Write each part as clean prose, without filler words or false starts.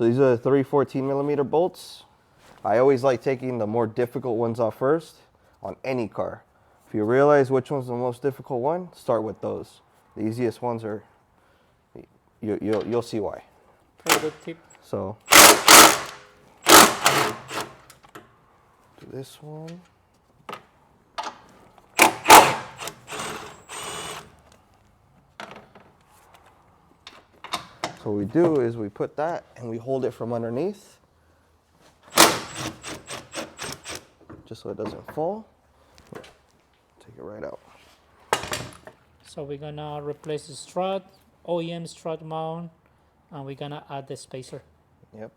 So these are the 3 14mm bolts. I always like taking the more difficult ones off first on any car. If you realize which one's the most difficult one, start with those. The easiest ones are, you'll see why. Very good tip. So, do this one. So what we do is we put that and we hold it from underneath, just so it doesn't fall. Take it right out. So we're gonna replace the strut, OEM strut mount, and we're gonna add the spacer. Yep.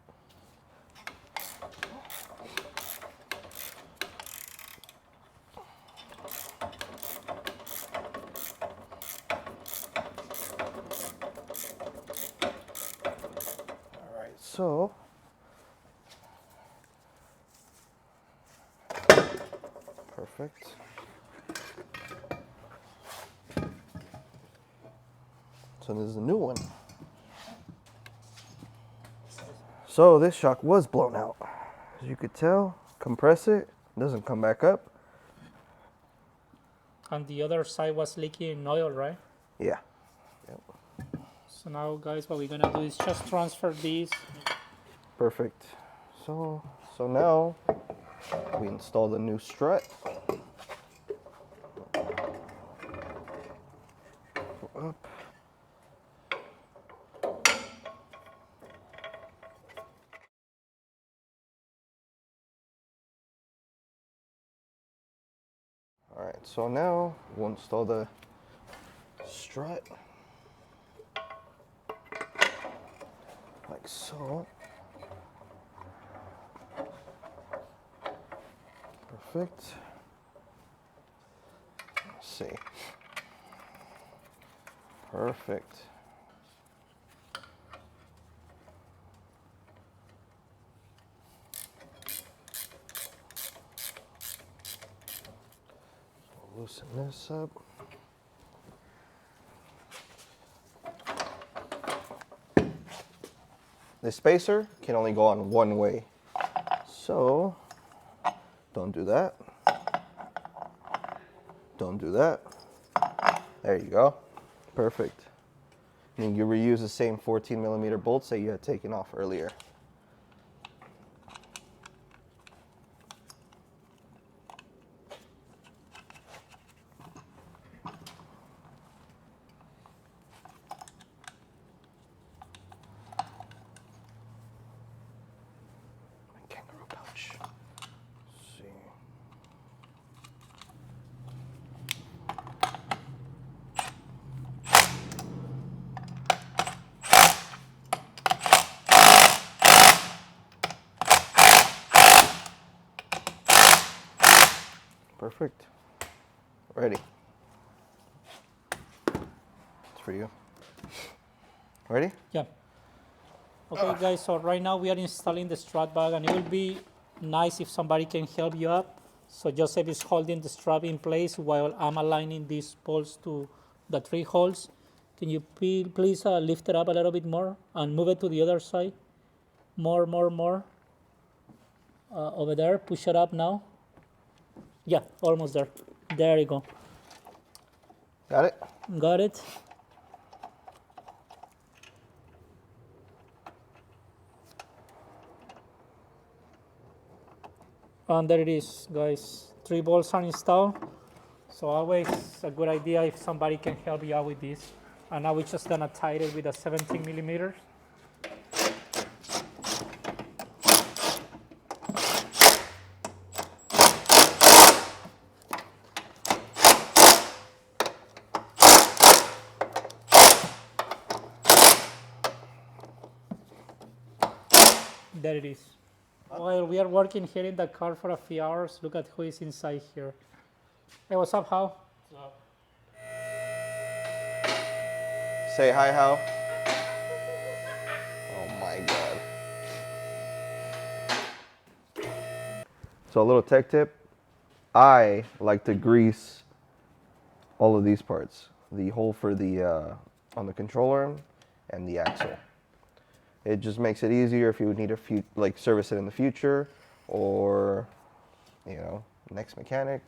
All right, so perfect. So this is a new one. So this shock was blown out. As you could tell, compress it, doesn't come back up. And the other side was leaking oil, right? Yeah. Yep. So now, guys, what we're gonna do is just transfer these. Perfect. So now we install the new strut. Up. All right, so now we'll install the strut like so. Perfect. Let's see. Perfect. Loosen this up. The spacer can only go on one way. So, don't do that. Don't do that. There you go. Perfect. And you reuse the same 14mm bolts that you had taken off earlier. Kangaroo pouch. Let's see. Perfect. Ready. It's for you. Ready? Yeah. Okay, guys, so right now we are installing the strut bag, and it will be nice if somebody can help you up. So Joseph is holding the strap in place while I'm aligning these bolts to the 3 holes. Can you please lift it up a little bit more and move it to the other side? More. Over there, push it up now. Yeah, almost there. There you go. Got it? Got it? And there it is, guys. 3 bolts are installed. So always a good idea if somebody can help you out with this. And now we're just gonna tie it with a 17mm. There it is. While we are working here in the car for a few hours, look at who is inside here. Hey, what's up, Hal? What's up? Say hi, Hal. Oh my God. So a little tech tip. I like to grease all of these parts. The hole for the on the control arm and the axle. It just makes it easier if you need to like service it in the future, or you know, next mechanic,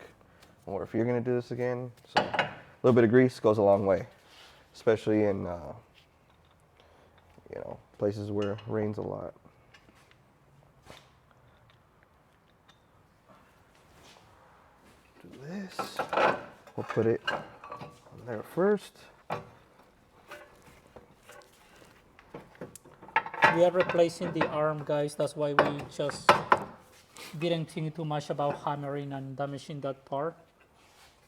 or if you're gonna do this again. So a little bit of grease goes a long way, especially in you know, places where it rains a lot. Do this. We'll put it on there first. We are replacing the arm, guys. That's why we just didn't think too much about hammering and damaging that part.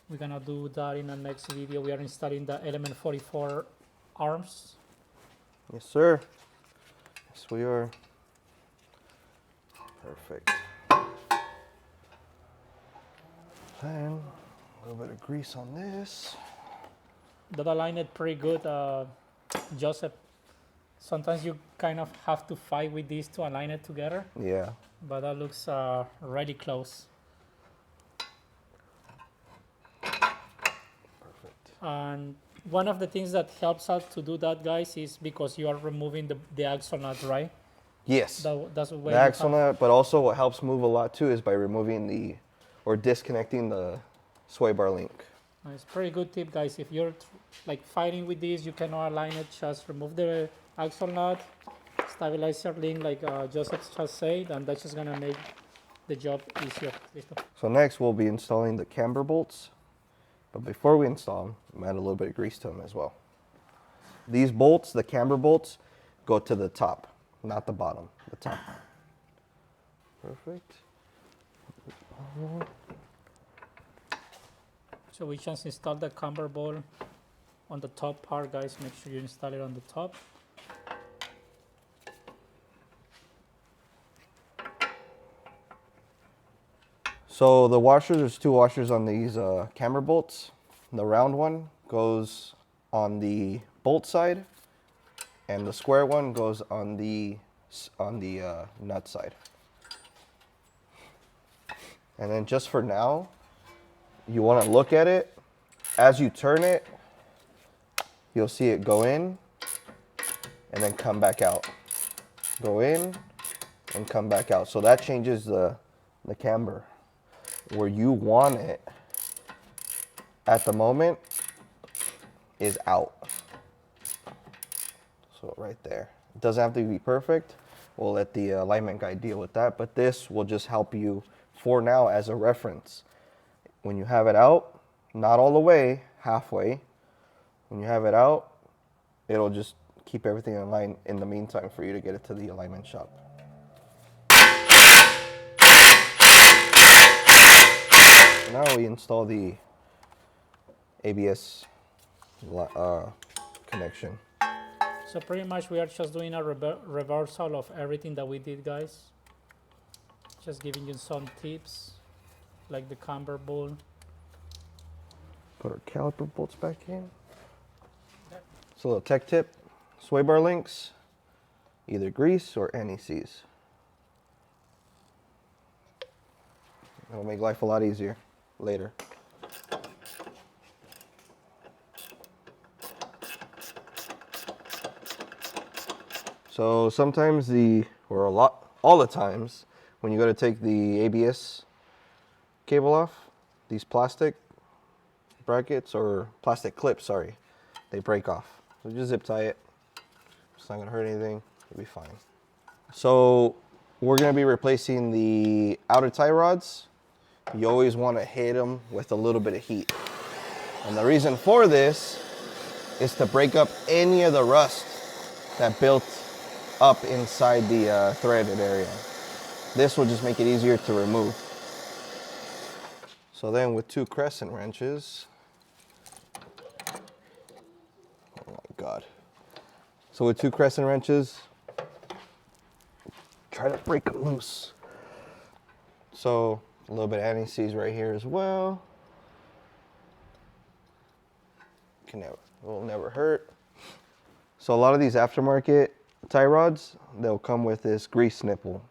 We're gonna do that in the next video. We are installing the Element 44 arms. Yes, sir. Yes, we are. Perfect. And a little bit of grease on this. That aligned it pretty good, Joseph. Sometimes you kind of have to fight with these to align it together, Yeah. but that looks really close. Perfect. And one of the things that helps us to do that, guys, is because you are removing the axle nut, right? Yes. That's The axle nut, but also what helps move a lot too is by removing or disconnecting the sway bar link. It's a pretty good tip, guys. If you're like fighting with this, you cannot align it. Just remove the axle nut, stabilize your link, like Joseph just said, and that's just gonna make the job easier. Listo. So next we'll be installing the camber bolts, but before we install them, I'm add a little bit of grease to them as well. These bolts, the camber bolts, go to the top, not the bottom, the top. Perfect. So we just install the camber ball on the top part, guys. Make sure you install it on the top. So the washers, there's two washers on these camber bolts. The round one goes on the bolt side, and the square one goes on the nut side. And then just for now, you want to look at it. As you turn it, you'll see it go in and then come back out. Go in and come back out. So that changes the camber. Where you want it at the moment is out. So right there. It doesn't have to be perfect. We'll let the alignment guy deal with that, but this will just help you for now as a reference. When you have it out, not all the way, halfway. When you have it out, it'll just keep everything in line in the meantime for you to get it to the alignment shop. Now we install the ABS connection. So pretty much we are just doing a reversal of everything that we did, guys. Just giving you some tips, like the camber ball. Put our caliper bolts back in. So a little tech tip, sway bar links, either grease or NECs. It'll make life a lot easier later. So sometimes all the times, when you go to take the ABS cable off, these plastic brackets or plastic clips, sorry, they break off. So just zip tie it. It's not gonna hurt anything. It'll be fine. So we're gonna be replacing the outer tie rods. You always want to hit them with a little bit of heat. And the reason for this is to break up any of the rust that built up inside the threaded area. This will just make it easier to remove. So then with two crescent wrenches, oh my God. So with two crescent wrenches, try to break them loose. So a little bit of NECs right here as well. Will never hurt. So a lot of these aftermarket tie rods, they'll come with this grease nipple.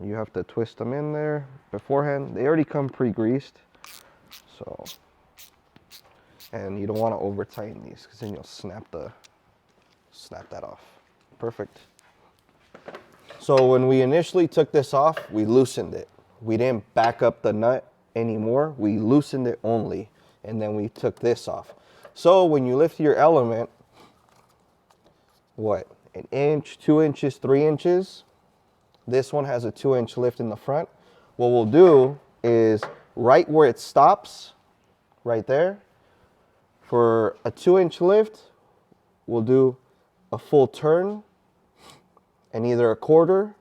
You have to twist them in there beforehand. They already come pre-greased. So, and you don't want to over tighten these because then you'll snap that off. Perfect. So when we initially took this off, we loosened it. We didn't back up the nut anymore. We loosened it only, and then we took this off. So when you lift your element, what, an inch, 2 inches, 3 inches? This one has a 2-inch lift in the front. What we'll do is right where it stops, right there, for a 2-inch lift, we'll do a full turn and either a quarter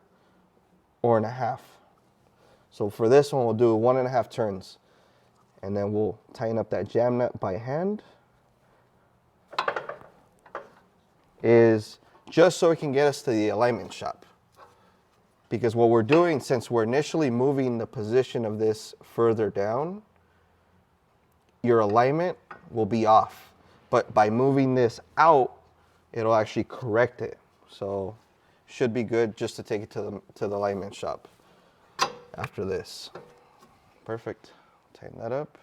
or and a half. So for this one, we'll do 1.5 turns. And then we'll tighten up that jam nut by hand. Is just so it can get us to the alignment shop. Because what we're doing, since we're initially moving the position of this further down, your alignment will be off. But by moving this out, it'll actually correct it. So should be good just to take it to the alignment shop after this. Perfect. Tighten that up.